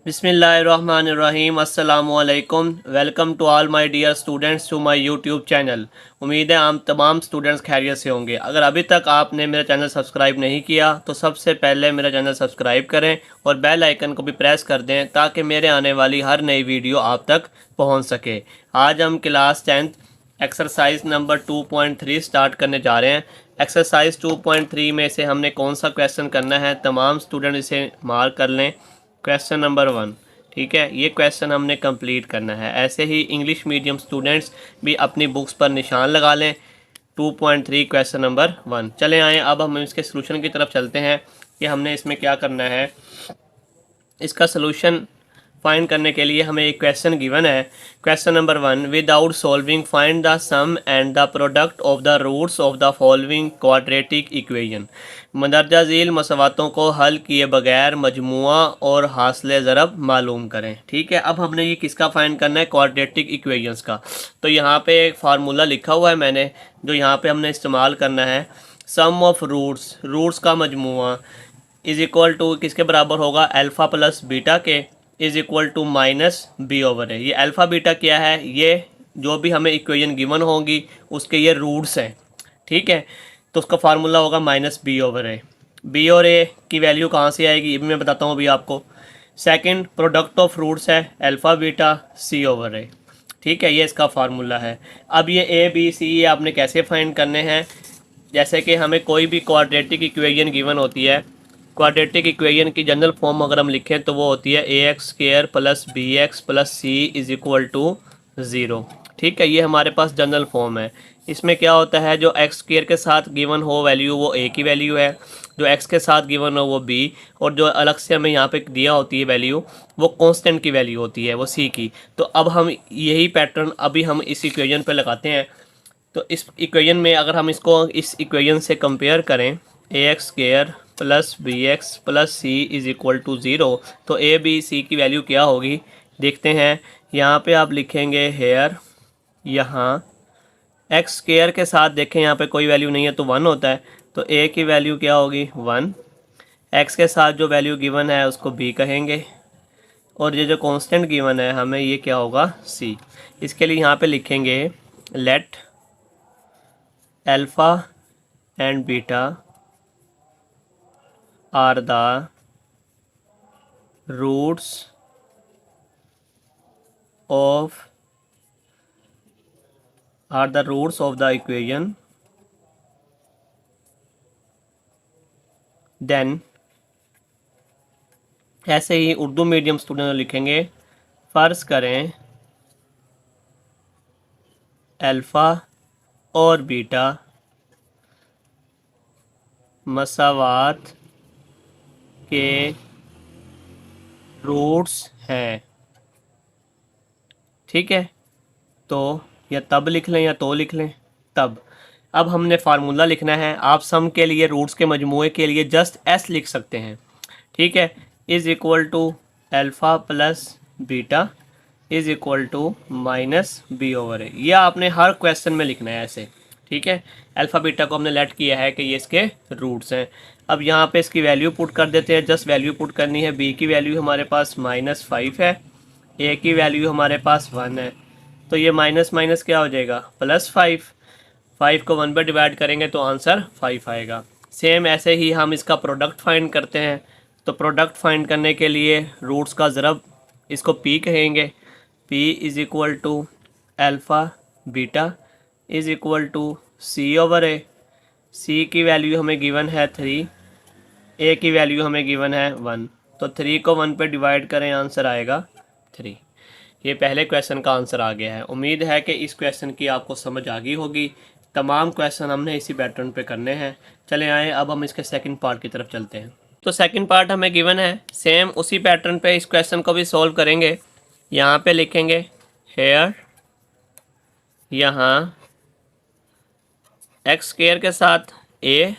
बिस्मिल्लाहिर्रहमानिर्रहीम अस्सलामुअलैकुम। Welcome to all my dear students to my YouTube channel. उम्मीद है आप तमाम स्टूडेंट्स खैरियत से होंगे। अगर अभी तक आपने मेरा चैनल सब्सक्राइब नहीं किया तो सबसे पहले मेरा चैनल सब्सक्राइब करें और बेल आइकन को भी प्रेस कर दें ताकि मेरे आने वाली हर नई वीडियो आप तक पहुँच सके। आज हम class 10th exercise number 2.3 start करने जा रहे हैं। एक्सरसाइज 2.3 में से हमने कौन सा क्वेश्चन करना है, तमाम स्टूडेंट इसे मार्क कर लें। क्वेश्चन नंबर 1, ठीक है, ये क्वेश्चन हमने कंप्लीट करना है। ऐसे ही इंग्लिश मीडियम स्टूडेंट्स भी अपनी बुक्स पर निशान लगा लें। 2.3 क्वेश्चन नंबर 1। चले आए अब हम इसके सोल्यूशन की तरफ चलते हैं कि हमने इसमें क्या करना है। इसका सोल्यूशन फाइंड करने के लिए हमें एक क्वेश्चन गिवन है। Question number 1, without solving find the sum and the product of the roots of the following quadratic equation. मंदरजा झील मसवातों को हल किए बगैर मजमुआ और हासिल ज़रब मालूम करें। ठीक है, अब हमने ये किसका फाइंड करना है, क्वाड्रेटिक इक्वेशंस का। तो यहाँ पे एक फार्मूला लिखा हुआ है मैंने, जो यहाँ पे हमने इस्तेमाल करना है। सम ऑफ रूट्स का मजमुआ इज़ इक्वल टू किसके बराबर होगा, अल्फ़ा प्लस बीटा के, is equal to minus B over है। ये अल्फ़ा बीटा क्या है, ये जो भी हमें इक्वेशन गिवन होगी उसके ये रूट्स हैं। ठीक है, तो उसका फार्मूला होगा माइनस बी ओवर ए। बी और ए की वैल्यू कहाँ से आएगी ये भी मैं बताता हूँ अभी आपको। सेकंड, प्रोडक्ट ऑफ रूट्स है alpha beta C over a. ठीक है, ये इसका फार्मूला है। अब ये ए बी सी ये आपने कैसे फाइंड करने हैं, जैसे कि हमें कोई भी क्वाड्रेटिक इक्वेशन गिवन होती है। क्वाड्रेटिक इक्वेशन की जनरल फॉर्म अगर हम लिखें तो वो होती है a x square plus b x plus c is equal to zero. ठीक है, ये हमारे पास जनरल फॉर्म है। इसमें क्या होता है, जो एक्स स्क्वायर के साथ गिवन हो वैल्यू वो ए की वैल्यू है, जो एक्स के साथ गिवन हो वो बी, और जो अलग से हमें यहाँ पे दिया होती है वैल्यू वो कांस्टेंट की वैल्यू होती है, वो सी की। तो अब हम यही पैटर्न अभी हम इस इक्वेशन पे लगाते हैं। तो इस इक्वेशन में अगर हम इसको इस इक्वेशन से कंपेयर करें, a x square plus b x plus c is equal to zero, तो ए बी सी की वैल्यू क्या होगी देखते हैं। यहाँ पे आप लिखेंगे हेयर, यहाँ एक्स स्क्वायर के साथ देखें यहाँ पे कोई वैल्यू नहीं है तो 1 होता है, तो ए की वैल्यू क्या होगी 1। एक्स के साथ जो वैल्यू गिवन है उसको बी कहेंगे, और ये जो कांस्टेंट गिवन है हमें ये क्या होगा सी। इसके लिए यहाँ पे लिखेंगे let alpha and beta are the roots of the equation, then ऐसे ही उर्दू मीडियम स्टूडेंट लिखेंगे फ़र्ज़ करें अल्फ़ा और बीटा मसावात के रूट्स हैं। ठीक है, तो या तब लिख लें या तो लिख लें तब। अब हमने फार्मूला लिखना है। आप सम के लिए रूट्स के मजमूए के लिए जस्ट एस लिख सकते हैं। ठीक है, is equal to alpha plus beta is equal to minus B over a. ये आपने हर क्वेश्चन में लिखना है ऐसे। ठीक है, अल्फ़ा बीटा को हमने लेट किया है कि ये इसके रूट्स हैं। अब यहाँ पे इसकी वैल्यू पुट कर देते हैं, जस्ट वैल्यू पुट करनी है। बी की वैल्यू हमारे पास -5 है, ए की वैल्यू हमारे पास 1 है, तो ये माइनस माइनस क्या हो जाएगा +5। 5 को 1 पर डिवाइड करेंगे तो आंसर 5 आएगा। सेम ऐसे ही हम इसका प्रोडक्ट फाइंड करते हैं। तो प्रोडक्ट फाइंड करने के लिए रूट्स का ज़रब इसको पी कहेंगे। P is equal to alpha beta is equal to C over ए। सी की वैल्यू हमें गिवन है 3, ए की वैल्यू हमें गिवन है 1, तो 3 को 1 पे डिवाइड करें आंसर आएगा 3। ये पहले क्वेश्चन का आंसर आ गया है। उम्मीद है कि इस क्वेश्चन की आपको समझ आ गई होगी। तमाम क्वेश्चन हमने इसी पैटर्न पे करने हैं। चले आए अब हम इसके सेकंड पार्ट की तरफ चलते हैं। तो सेकंड पार्ट हमें गिवन है, सेम उसी पैटर्न पे इस क्वेश्चन को भी सॉल्व करेंगे। यहाँ पे लिखेंगे हेयर, यहाँ एक्स स्क्वायर के साथ ए,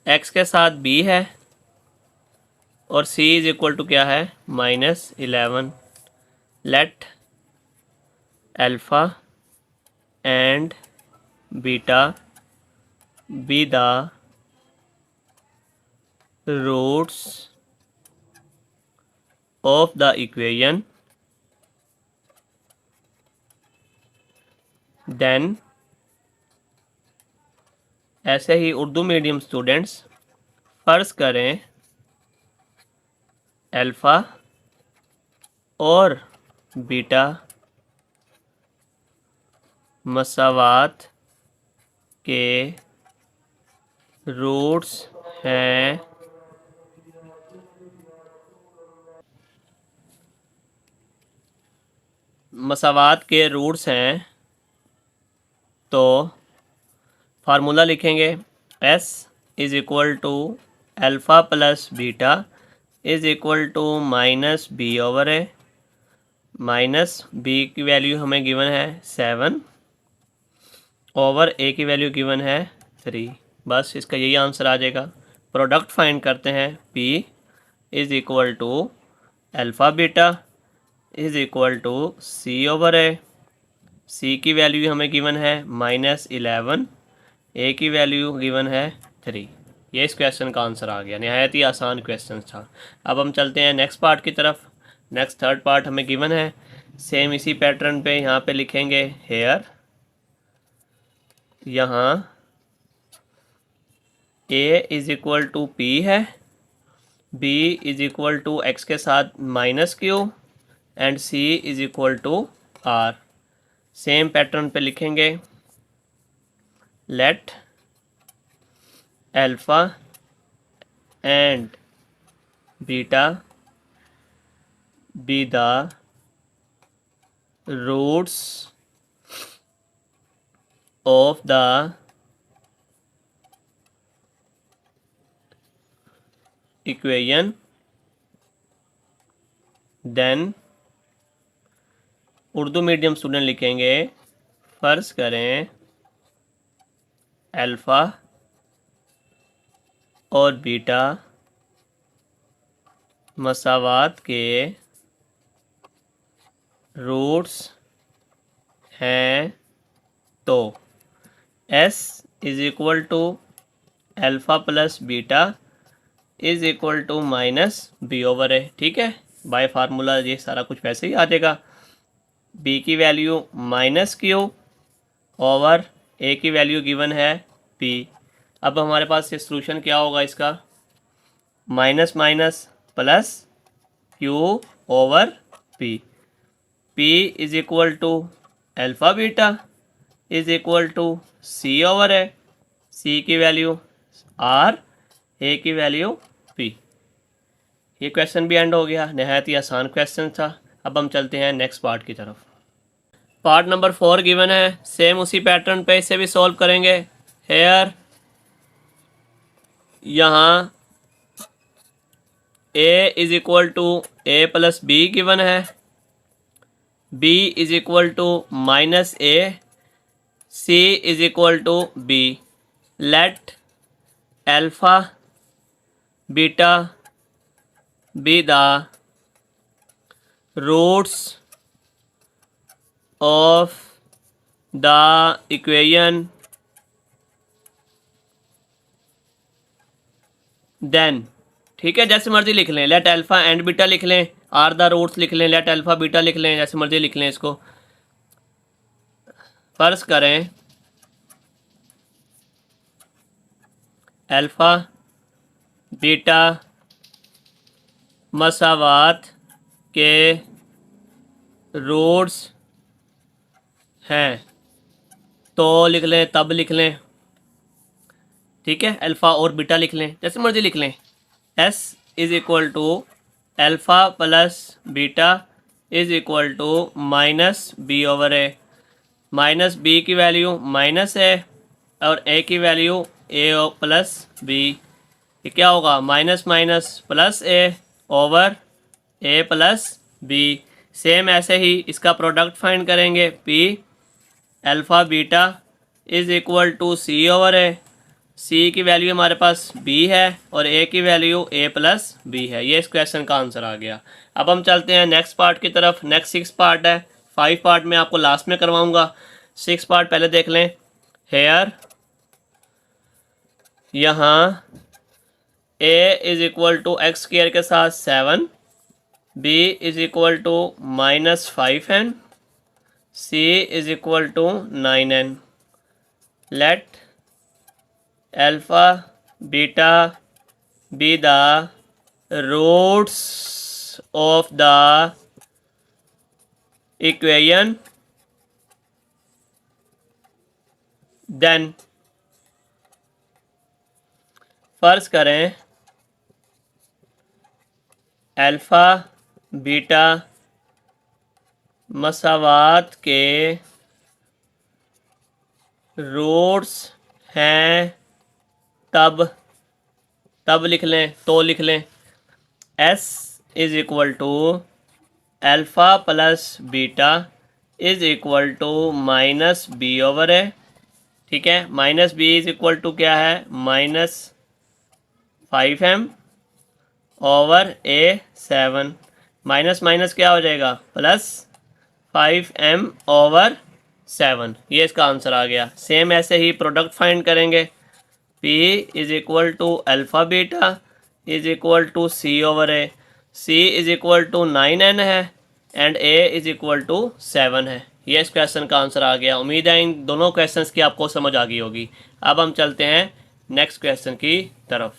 एक्स के साथ बी है, और c इज़ इक्वल टू क्या है -11। Let alpha and beta be the roots of the equation then, ऐसे ही उर्दू मीडियम स्टूडेंट्स फ़र्ज़ करें अल्फ़ा और बीटा मसावात के रूट्स हैं, मसावात के रूट्स हैं, तो फार्मूला लिखेंगे s is equal to alpha plus beta is equal to minus B over A, minus B की वैल्यू हमें गिवन है 7 ओवर ए की वैल्यू गिवन है 3। बस इसका यही आंसर आ जाएगा। प्रोडक्ट फाइंड करते हैं p is equal to alpha beta is equal to C over ए, सी की वैल्यू हमें गिवन है -11, ए की वैल्यू गिवन है 3। ये इस क्वेश्चन का आंसर आ गया। नहायत ही आसान क्वेश्चन था। अब हम चलते हैं नेक्स्ट पार्ट की तरफ। नेक्स्ट थर्ड पार्ट हमें गिवन है, सेम इसी पैटर्न पे यहाँ पे लिखेंगे हेयर, यहाँ a is equal to p है, b is equal to x के साथ -q and c is equal to r. Same pattern पे लिखेंगे let alpha and beta be the roots of the equation then, Urdu medium student लिखेंगे फ़र्ज़ करें alpha और beta मसावात के रूट्स हैं, तो s is equal to alpha plus beta is equal to minus B over a. ठीक है, बाय फार्मूला ये सारा कुछ वैसे ही आ जाएगा। b की वैल्यू -q ओवर a की वैल्यू गिवन है p। अब हमारे पास ये सोल्यूशन क्या होगा इसका, minus minus plus q over p, p is equal to alpha beta is equal to c over A, c की वैल्यू r, a की वैल्यू p। ये क्वेश्चन भी एंड हो गया। नहायत ही आसान क्वेश्चन था। अब हम चलते हैं नेक्स्ट पार्ट की तरफ। पार्ट नंबर 4 गिवन है, सेम उसी पैटर्न पे इसे भी सॉल्व करेंगे। हेयर यहाँ a is equal to A plus B given है, b is equal to minus A, c is equal to b। Let alpha beta be the roots of the equation then. ठीक है, जैसे मर्जी लिख लें, late alpha and beta लिख लें, are the roots लिख लें, लेट अल्फ़ा बीटा लिख लें, जैसे मर्जी लिख लें इसको। फ़र्ज़ करें अल्फ़ा बीटा मसावात के रूट्स हैं, तो लिख लें, तब लिख लें। ठीक है, अल्फ़ा और बीटा लिख लें, जैसे मर्जी लिख लें। s is equal to alpha plus beta is equal to minus B over A, minus B की वैल्यू माइनस है और a की वैल्यू a प्लस बी। ये क्या होगा, minus minus plus A over a plus B. Same ऐसे ही इसका प्रोडक्ट फाइंड करेंगे, p alpha beta is equal to C over ए, सी की वैल्यू हमारे पास b है और a की वैल्यू a प्लस बी है। ये इस क्वेश्चन का आंसर आ गया। अब हम चलते हैं नेक्स्ट पार्ट की तरफ। नेक्स्ट 6 पार्ट है, 5 पार्ट में आपको लास्ट में करवाऊंगा। 6 पार्ट पहले देख लें। हेयर यहाँ a is equal to X square के साथ 7 B is equal to -5n, C is equal to 9n. Let alpha beta be the roots of the equation. Then फर्ज करें अल्फ़ा बीटा मसावात के रूट्स हैं, तब लिख लें, तो लिख लें s is equal to alpha plus beta is equal to -b/a। ठीक है, -b इज़ इक्वल टू क्या है, -5m/a7। माइनस माइनस क्या हो जाएगा, +5m/7। ये इसका आंसर आ गया। सेम ऐसे ही प्रोडक्ट फाइंड करेंगे। p is equal to alpha beta is equal to c/a। c is equal to 9n है and a is equal to 7 है। ये इस क्वेश्चन का आंसर आ गया। उम्मीद है इन दोनों क्वेश्चंस की आपको समझ आ गई होगी। अब हम चलते हैं नेक्स्ट क्वेश्चन की तरफ।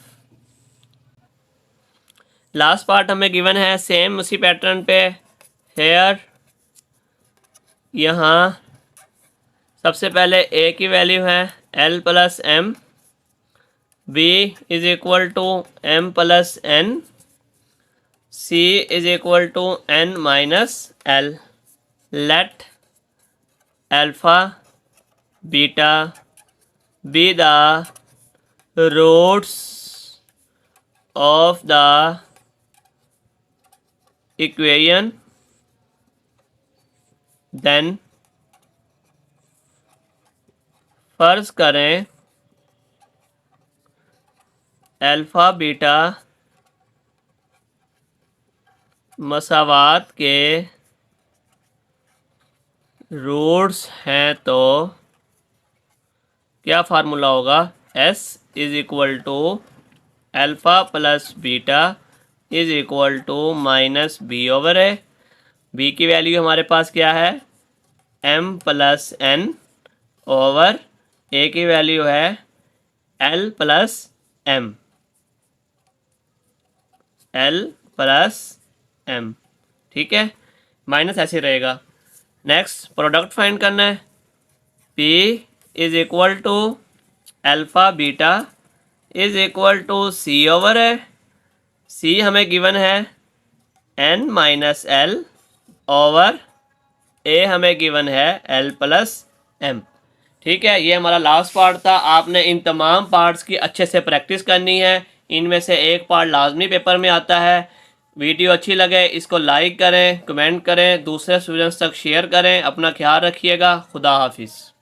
लास्ट पार्ट हमें गिवन है सेम उसी पैटर्न पे। हेयर यहाँ सबसे पहले a की वैल्यू है l plus m, b is equal to m plus n, c is equal to n minus l। Let alpha beta be the roots of the equation. Then फर्ज करें alpha beta मसावात के roots हैं, तो क्या formula होगा, s is equal to alpha plus beta is equal to -b/a। b की value हमारे पास क्या है, m plus n over a की वैल्यू है l प्लस m। ठीक है, माइनस ऐसे रहेगा। नेक्स्ट प्रोडक्ट फाइंड करना है। p is equal to alpha beta is equal to c/a। c हमें गिवन है n minus l over a हमें गिवन है l प्लस m। ठीक है, ये हमारा लास्ट पार्ट था। आपने इन तमाम पार्ट्स की अच्छे से प्रैक्टिस करनी है। इनमें से एक पार्ट लाजमी पेपर में आता है। वीडियो अच्छी लगे इसको लाइक करें, कमेंट करें, दूसरे स्टूडेंट्स तक शेयर करें। अपना ख्याल रखिएगा। खुदा हाफिज़।